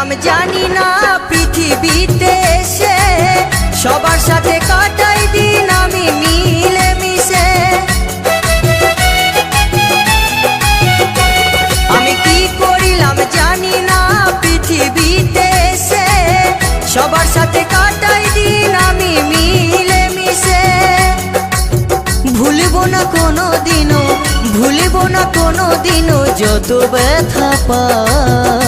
করিলাম জানি না পৃথিবীতে এসে সবার সাথে কাটাই দিন আমি মিলে মিশে। আমি কি করিলাম জানি না পৃথিবীতে এসে সবার সাথে কাটাই দিন আমি মিলে মিশে। ভুলবো না কোনো দিনও, ভুলবো না কোনো দিনও যত ব্যথা পাই।